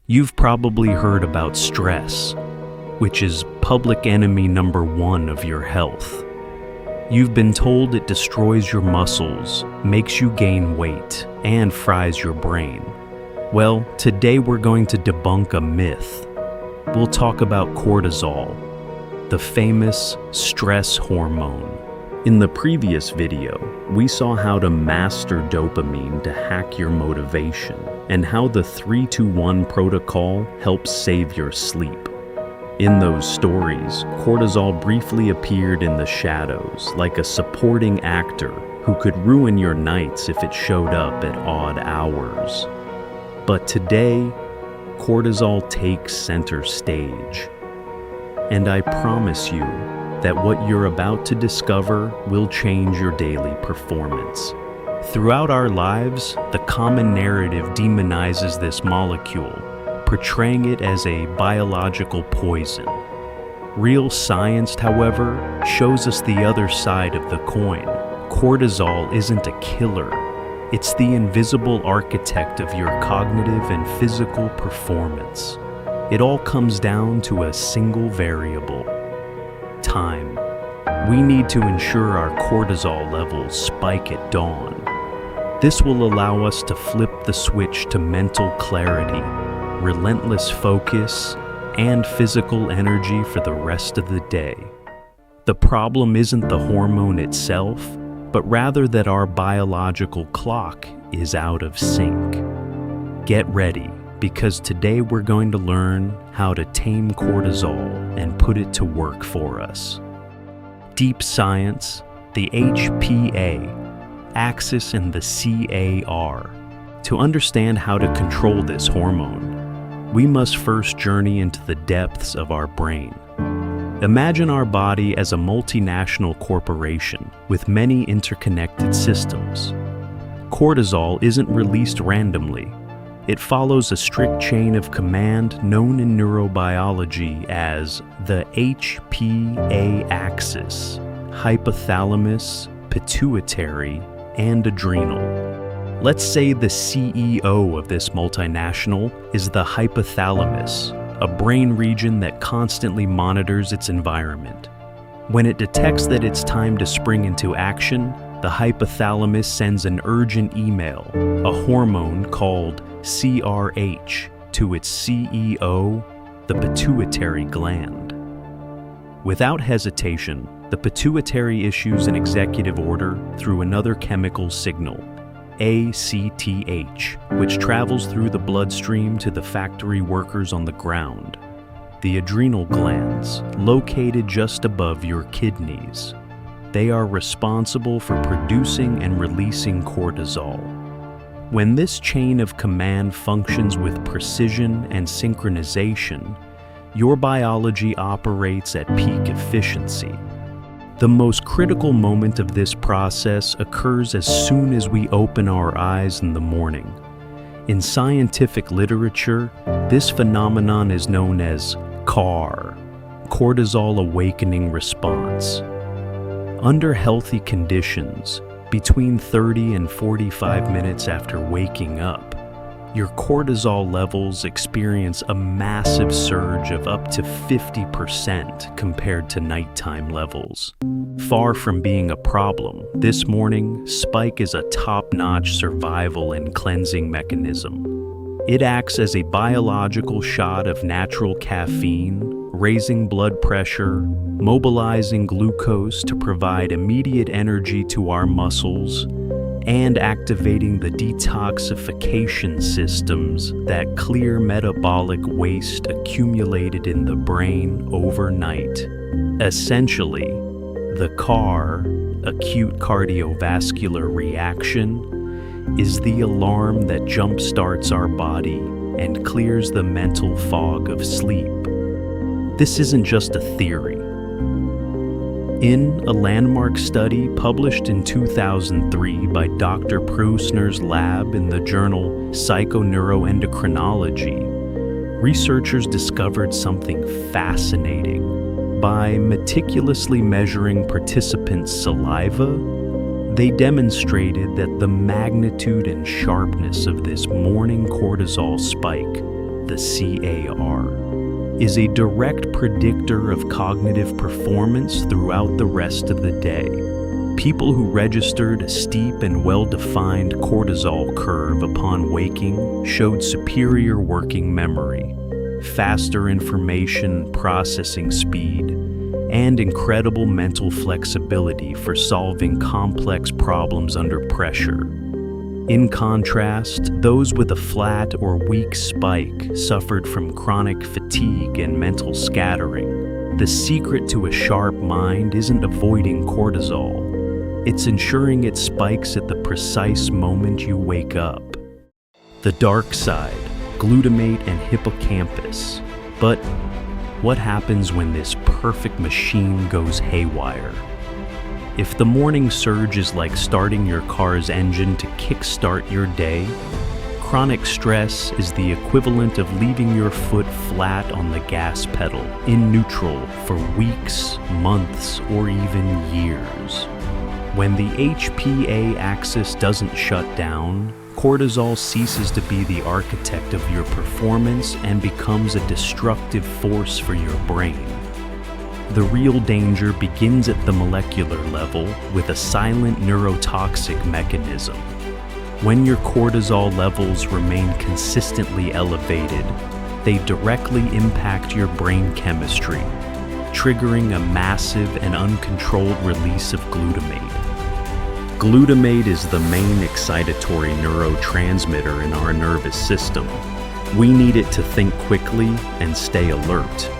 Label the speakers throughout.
Speaker 1: You've probably heard about stress, which is public enemy number one of your health. You've been told it destroys your muscles, makes you gain weight, and fries your brain. Well, today we're going to debunk a myth. We'll talk about cortisol, the famous stress hormone. In the previous video, we saw how to master dopamine to hack your motivation, and how the 3-2-1 protocol helps save your sleep. In those stories, cortisol briefly appeared in the shadows, like a supporting actor who could ruin your nights if it showed up at odd hours. But today, cortisol takes center stage. And I promise you that what you're about to discover will change your daily performance. Throughout our lives, the common narrative demonizes this molecule, portraying it as a biological poison. Real science, however, shows us the other side of the coin. Cortisol isn't a killer. It's the invisible architect of your cognitive and physical performance. It all comes down to a single variable: time. We need to ensure our cortisol levels spike at dawn. This will allow us to flip the switch to mental clarity, relentless focus, and physical energy for the rest of the day. The problem isn't the hormone itself, but rather that our biological clock is out of sync. Get ready, because today we're going to learn how to tame cortisol and put it to work for us. Deep science, the HPA, axis and the CAR. To understand how to control this hormone, we must first journey into the depths of our brain. Imagine our body as a multinational corporation with many interconnected systems. Cortisol isn't released randomly. It follows a strict chain of command known in neurobiology as the HPA axis: hypothalamus, pituitary, and adrenal. Let's say the CEO of this multinational is the hypothalamus, a brain region that constantly monitors its environment. When it detects that it's time to spring into action, the hypothalamus sends an urgent email, a hormone called CRH, to its CEO, the pituitary gland. Without hesitation, the pituitary issues an executive order through another chemical signal, ACTH, which travels through the bloodstream to the factory workers on the ground, the adrenal glands, located just above your kidneys. They are responsible for producing and releasing cortisol. When this chain of command functions with precision and synchronization, your biology operates at peak efficiency. The most critical moment of this process occurs as soon as we open our eyes in the morning. In scientific literature, this phenomenon is known as CAR, cortisol awakening response. Under healthy conditions, between 30 and 45 minutes after waking up, your cortisol levels experience a massive surge of up to 50% compared to nighttime levels. Far from being a problem, this morning spike is a top-notch survival and cleansing mechanism. It acts as a biological shot of natural caffeine, raising blood pressure, mobilizing glucose to provide immediate energy to our muscles, and activating the detoxification systems that clear metabolic waste accumulated in the brain overnight. Essentially, the CAR, acute cardiovascular reaction, is the alarm that jumpstarts our body and clears the mental fog of sleep. This isn't just a theory. In a landmark study published in 2003 by Dr. Prusner's lab in the journal Psychoneuroendocrinology, researchers discovered something fascinating. By meticulously measuring participants' saliva, they demonstrated that the magnitude and sharpness of this morning cortisol spike the CAR, is a direct predictor of cognitive performance throughout the rest of the day. People who registered a steep and well-defined cortisol curve upon waking showed superior working memory, faster information processing speed, and incredible mental flexibility for solving complex problems under pressure. In contrast, those with a flat or weak spike suffered from chronic fatigue and mental scattering. The secret to a sharp mind isn't avoiding cortisol. It's ensuring it spikes at the precise moment you wake up. The dark side, glutamate and hippocampus. But what happens when this perfect machine goes haywire? If the morning surge is like starting your car's engine to kickstart your day, chronic stress is the equivalent of leaving your foot flat on the gas pedal, in neutral, for weeks, months, or even years. When the HPA axis doesn't shut down, cortisol ceases to be the architect of your performance and becomes a destructive force for your brain. The real danger begins at the molecular level with a silent neurotoxic mechanism. When your cortisol levels remain consistently elevated, they directly impact your brain chemistry, triggering a massive and uncontrolled release of glutamate. Glutamate is the main excitatory neurotransmitter in our nervous system. We need it to think quickly and stay alert.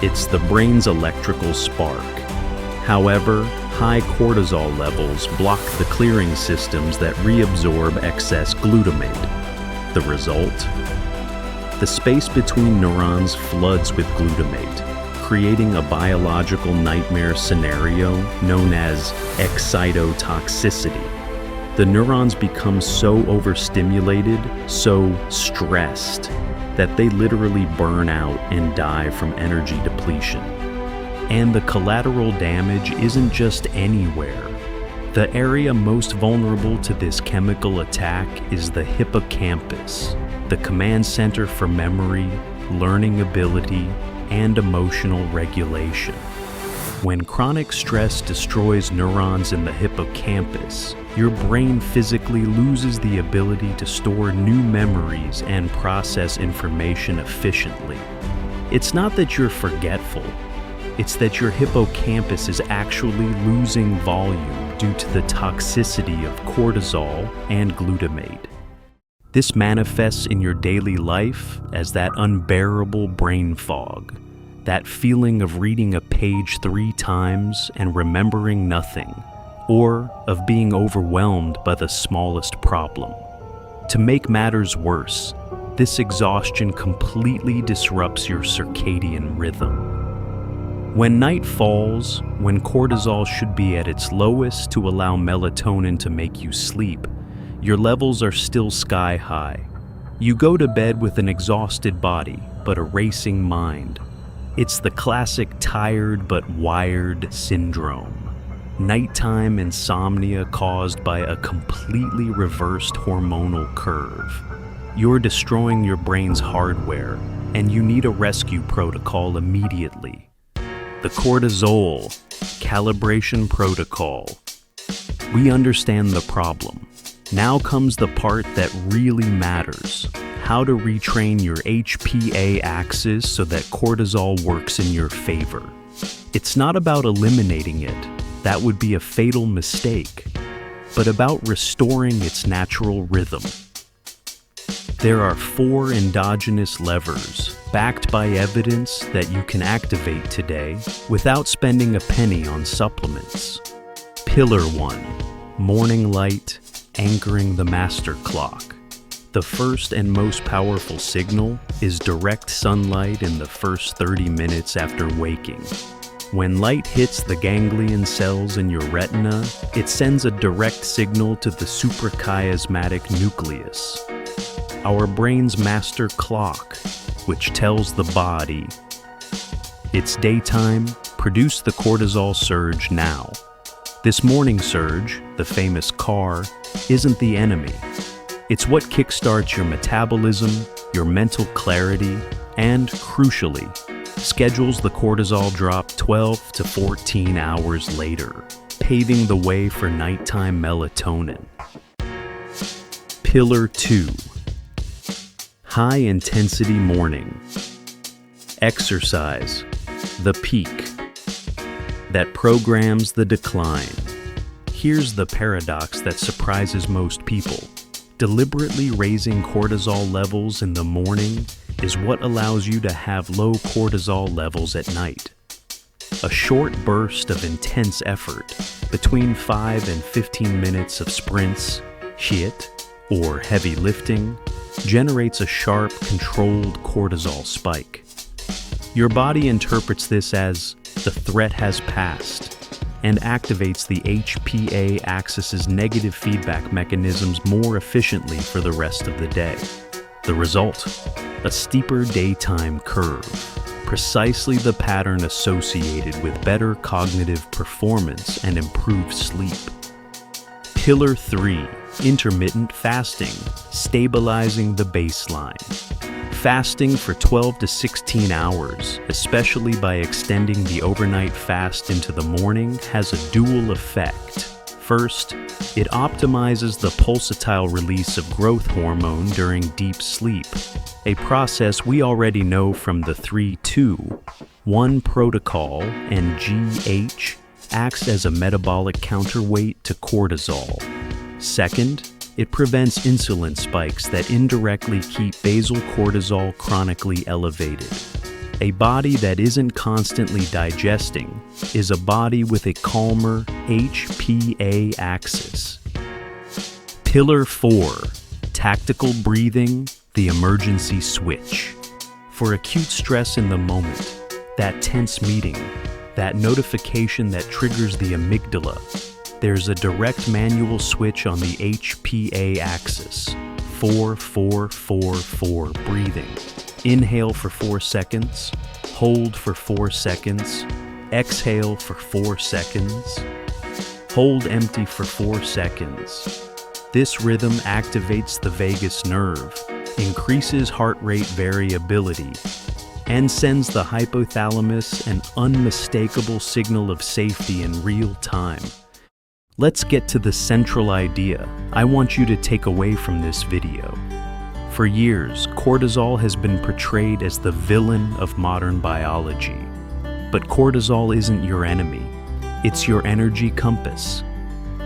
Speaker 1: It's the brain's electrical spark. However, high cortisol levels block the clearing systems that reabsorb excess glutamate. The result? The space between neurons floods with glutamate, creating a biological nightmare scenario known as excitotoxicity. The neurons become so overstimulated, so stressed, that they literally burn out and die from energy depletion. And the collateral damage isn't just anywhere. The area most vulnerable to this chemical attack is the hippocampus, the command center for memory, learning ability, and emotional regulation. When chronic stress destroys neurons in the hippocampus, your brain physically loses the ability to store new memories and process information efficiently. It's not that you're forgetful, it's that your hippocampus is actually losing volume due to the toxicity of cortisol and glutamate. This manifests in your daily life as that unbearable brain fog, that feeling of reading a page 3 times and remembering nothing, or of being overwhelmed by the smallest problem. To make matters worse, this exhaustion completely disrupts your circadian rhythm. When night falls, when cortisol should be at its lowest to allow melatonin to make you sleep, your levels are still sky high. You go to bed with an exhausted body, but a racing mind. It's the classic tired but wired syndrome. Nighttime insomnia caused by a completely reversed hormonal curve. You're destroying your brain's hardware, and you need a rescue protocol immediately. The cortisol calibration protocol. We understand the problem. Now comes the part that really matters. How to retrain your HPA axis so that cortisol works in your favor. It's not about eliminating it. That would be a fatal mistake. But about restoring its natural rhythm. There are 4 endogenous levers, backed by evidence that you can activate today without spending a penny on supplements. Pillar 1, morning light, anchoring the master clock. The first and most powerful signal is direct sunlight in the first 30 minutes after waking. When light hits the ganglion cells in your retina, it sends a direct signal to the suprachiasmatic nucleus, our brain's master clock, which tells the body, it's daytime, produce the cortisol surge now. This morning surge, the famous CAR, isn't the enemy. It's what kickstarts your metabolism, your mental clarity, and, crucially, schedules the cortisol drop 12 to 14 hours later, paving the way for nighttime melatonin. Pillar 2. High-intensity morning. Exercise, the peak, that programs the decline. Here's the paradox that surprises most people. Deliberately raising cortisol levels in the morning is what allows you to have low cortisol levels at night. A short burst of intense effort, between 5 and 15 minutes of sprints, HIIT, or heavy lifting, generates a sharp, controlled cortisol spike. Your body interprets this as the threat has passed and activates the HPA axis's negative feedback mechanisms more efficiently for the rest of the day. The result? A steeper daytime curve, precisely the pattern associated with better cognitive performance and improved sleep. Pillar 3. Intermittent fasting, stabilizing the baseline. Fasting for 12 to 16 hours, especially by extending the overnight fast into the morning, has a dual effect. First, it optimizes the pulsatile release of growth hormone during deep sleep, a process we already know from the 3-2-1 protocol, and GH acts as a metabolic counterweight to cortisol. Second, it prevents insulin spikes that indirectly keep basal cortisol chronically elevated. A body that isn't constantly digesting is a body with a calmer HPA axis. Pillar 4. Tactical breathing, the emergency switch. For acute stress in the moment, that tense meeting, that notification that triggers the amygdala, there's a direct manual switch on the HPA axis. 4-4-4-4 breathing. Inhale for 4 seconds, hold for 4 seconds, exhale for 4 seconds, hold empty for 4 seconds. This rhythm activates the vagus nerve, increases heart rate variability, and sends the hypothalamus an unmistakable signal of safety in real time. Let's get to the central idea I want you to take away from this video. For years, cortisol has been portrayed as the villain of modern biology. But cortisol isn't your enemy. It's your energy compass.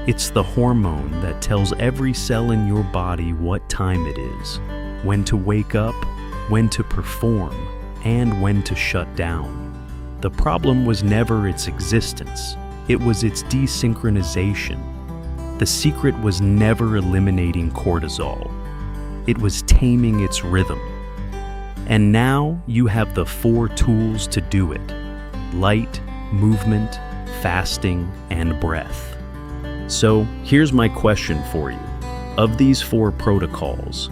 Speaker 1: It's the hormone that tells every cell in your body what time it is, when to wake up, when to perform, and when to shut down. The problem was never its existence. It was its desynchronization. The secret was never eliminating cortisol. It was taming its rhythm. And now you have the 4 tools to do it: light, movement, fasting, and breath. So here's my question for you. Of these 4 protocols,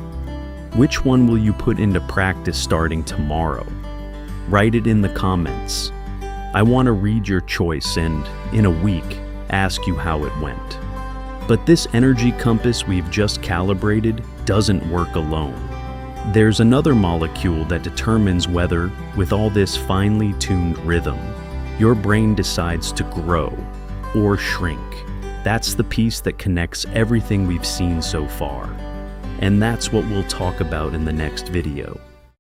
Speaker 1: which one will you put into practice starting tomorrow? Write it in the comments. I want to read your choice and, in a week, ask you how it went. But this energy compass we've just calibrated doesn't work alone. There's another molecule that determines whether, with all this finely tuned rhythm, your brain decides to grow or shrink. That's the piece that connects everything we've seen so far. And that's what we'll talk about in the next video.